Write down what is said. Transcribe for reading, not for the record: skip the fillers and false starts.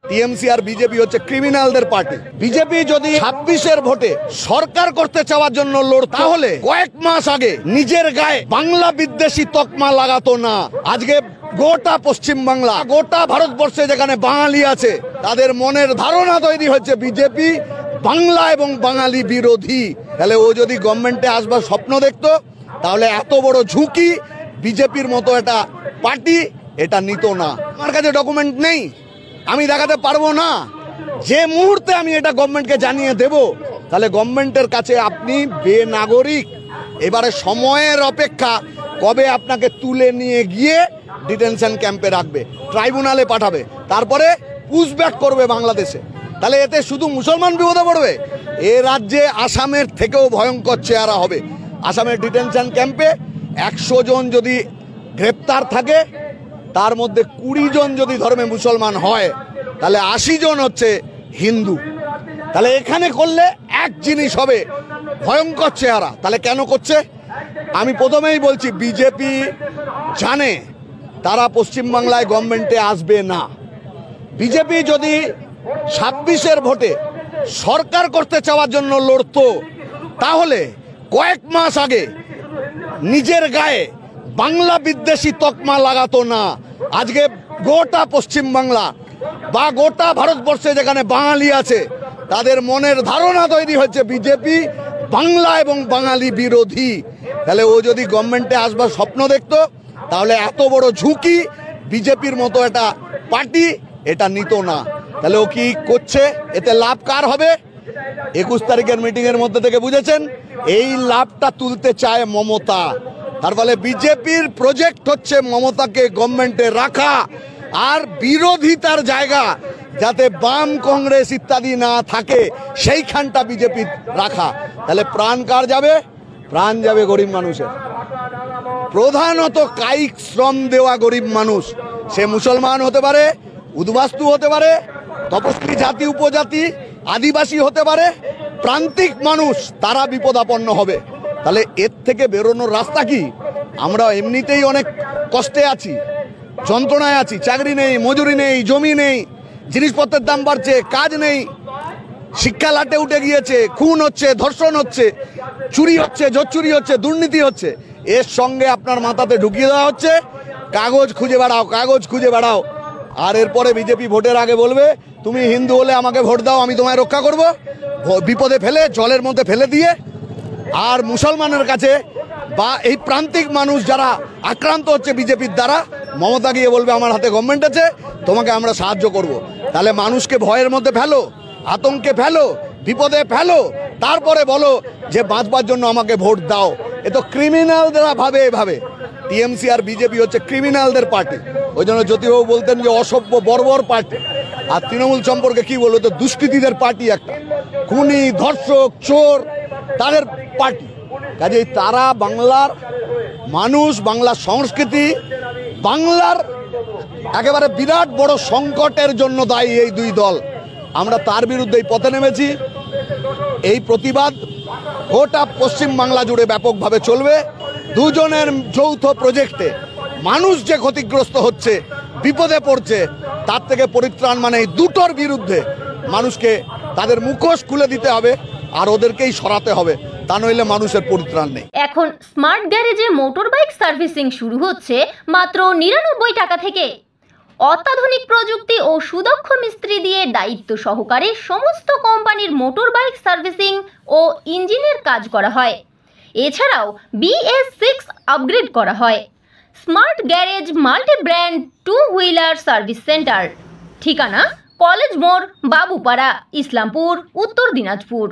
TMC আর BJP হচ্ছে ক্রিমিনালদের party. BJP যদি 26-এর ভোটে সরকার করতে চাওয়ার জন্য লড়ত, তাহলে কয়েক মাস আগে নিজের গায়ে বাংলা বিদ্বেষী তকমা লাগাতো না। আজকে গোটা পশ্চিম বাংলা, গোটা ভারতবর্ষে যেখানে বাঙালি আছে, তাদের মনের ধারণা তৈরি হচ্ছে বিজেপি বাংলা এবং বাঙালি বিরোধী। তাহলে ও যদি গভর্নমেন্টে আসবার স্বপ্ন দেখতো, তাহলে এত বড় ঝুঁকি বিজেপির মতো একটা পার্টি এটা নিত না। আমার কাছে ডকুমেন্ট নেই, আমি দেখাতে পারবো না। যে মুহূর্তে আমি এটা গভর্নমেন্টকে জানিয়ে দেব, তাহলে গভর্নমেন্টের কাছে আপনি বেনাগরিক। এবারে সময়ের অপেক্ষা, কবে আপনাকে তুলে নিয়ে গিয়ে ডিটেনশন ক্যাম্পে রাখবে, ট্রাইব্যুনালে পাঠাবে, তারপরে পুশব্যাক করবে বাংলাদেশে। তাহলে এতে শুধু মুসলমান বিপদে পড়বে? এ রাজ্যে আসামের থেকেও ভয়ঙ্কর চেহারা হবে। আসামের ডিটেনশন ক্যাম্পে 100 জন যদি গ্রেপ্তার থাকে, তার মধ্যে 20 জন যদি ধর্মে মুসলমান হয়, তাহলে 80 জন হচ্ছে হিন্দু। তাহলে এখানে করলে এক জিনিস হবে, ভয়ঙ্কর চেহারা। তাহলে কেন করছে? আমি প্রথমেই বলছি, বিজেপি জানে তারা পশ্চিমবাংলায় গভর্নমেন্টে আসবে না। বিজেপি যদি 26-এর ভোটে সরকার করতে চাওয়ার জন্য লড়তো, তাহলে কয়েক মাস আগে নিজের গায়ে বাংলা বিদ্বেষী তকমা লাগাতো না। আজকে গোটা পশ্চিম বাংলা বা গোটা ভারতবর্ষে যেখানে বাঙালি আছে, তাদের মনের ধারণা তৈরি হচ্ছে বিজেপি বাংলা এবং বাঙালি বিরোধী। তাহলে ও যদি গভর্নমেন্টে আসবার স্বপ্ন দেখতো, তাহলে এত বড় ঝুঁকি বিজেপির মতো একটা পার্টি এটা নিত না। তাহলে ও কি করছে? এতে লাভ কার হবে? 21 তারিখের মিটিংয়ের মধ্যে থেকে বুঝেছেন, এই লাভটা তুলতে চায় মমতা। তার ফলে বিজেপির প্রজেক্ট হচ্ছে মমতাকে গভর্নমেন্টে রাখা, আর বিরোধিতার জায়গা যাতে বাম কংগ্রেস ইত্যাদি না থাকে, সেইখানটা বিজেপি রাখা। তাহলে প্রাণ কার যাবে? প্রাণ যাবে গরিব মানুষের, প্রধানত কায়িক শ্রম দেওয়া গরিব মানুষ। সে মুসলমান হতে পারে, উদ্বাস্তু হতে পারে, তপস্বী জাতি উপজাতি, আদিবাসী হতে পারে, প্রান্তিক মানুষ, তারা বিপদাপন্ন হবে। তাহলে এর থেকে বেরোনোর রাস্তা কি? আমরা এমনিতেই অনেক কষ্টে আছি, যন্ত্রণায় আছি, চাকরি নেই, মজুরি নেই, জমি নেই, জিনিসপত্রের দাম বাড়ছে, কাজ নেই, শিক্ষা লাটে উঠে গিয়েছে, খুন হচ্ছে, ধর্ষণ হচ্ছে, চুরি হচ্ছে, জোচ্চুরি হচ্ছে, দুর্নীতি হচ্ছে। এর সঙ্গে আপনার মাথাতে ঢুকিয়ে দেওয়া হচ্ছে কাগজ খুঁজে বেড়াও, কাগজ খুঁজে বেড়াও। আর এরপরে বিজেপি ভোটের আগে বলবে, তুমি হিন্দু হলে আমাকে ভোট দাও, আমি তোমায় রক্ষা করব, বিপদে ফেলে, জলের মধ্যে ফেলে দিয়ে। আর মুসলমানের কাছে বা এই প্রান্তিক মানুষ যারা আক্রান্ত হচ্ছে বিজেপির দ্বারা, মমতা গিয়ে বলবে আমার হাতে গভর্নমেন্ট আছে, তোমাকে আমরা সাহায্য করব। তাহলে মানুষকে ভয়ের মধ্যে ফেলো, আতঙ্কে ফেলো, বিপদে ফেলো, তারপরে বলো যে বাঁচবার জন্য আমাকে ভোট দাও। এ তো ক্রিমিনালরা ভাবে এভাবে। টিএমসি আর বিজেপি হচ্ছে ক্রিমিনালদের পার্টি। ওই জন্য জ্যোতিবাবু বলতেন যে অসভ্য বর্বর পার্টি। আর তৃণমূল সম্পর্কে কি বলতো? তো দুষ্কৃতীদের পার্টি একটা, খুনি, ধর্ষক, চোর, তাদের পার্টি। কাজেই তারা বাংলার মানুষ, বাংলার সংস্কৃতি, বাংলার একেবারে বিরাট বড় সংকটের জন্য দায়ী এই দুই দল। আমরা তার বিরুদ্ধেই পথে নেমেছি। এই প্রতিবাদ গোটা পশ্চিম বাংলা জুড়ে ব্যাপকভাবে চলবে। দুজনের যৌথ প্রজেক্টে মানুষ যে ক্ষতিগ্রস্ত হচ্ছে, বিপদে পড়ছে, তার থেকে পরিত্রাণ মানে এই দুটোর বিরুদ্ধে মানুষকে তাদের মুখোশ খুলে দিতে হবে, আর ওদেরকেই সরাতে হবে, তা নইলে মানুষের পরিত্রাণ নেই। এখন স্মার্ট গ্যারেজে মোটর বাইক সার্ভিসিং শুরু হচ্ছে মাত্র 99 টাকা থেকে। অত্যাধুনিক প্রযুক্তি ও সুদক্ষ মিস্ত্রি দিয়ে দায়িত্ব সহকারে সমস্ত কোম্পানির মোটর বাইক সার্ভিসিং ও ইঞ্জিনের কাজ করা হয়। এছাড়াও BS6 আপগ্রেড করা হয়। Smart garage multi brand 2 wheeler service centre, ঠিকানা কলেজ মোড়, বাবুপাড়া, ইসলামপুর, উত্তর দিনাজপুর।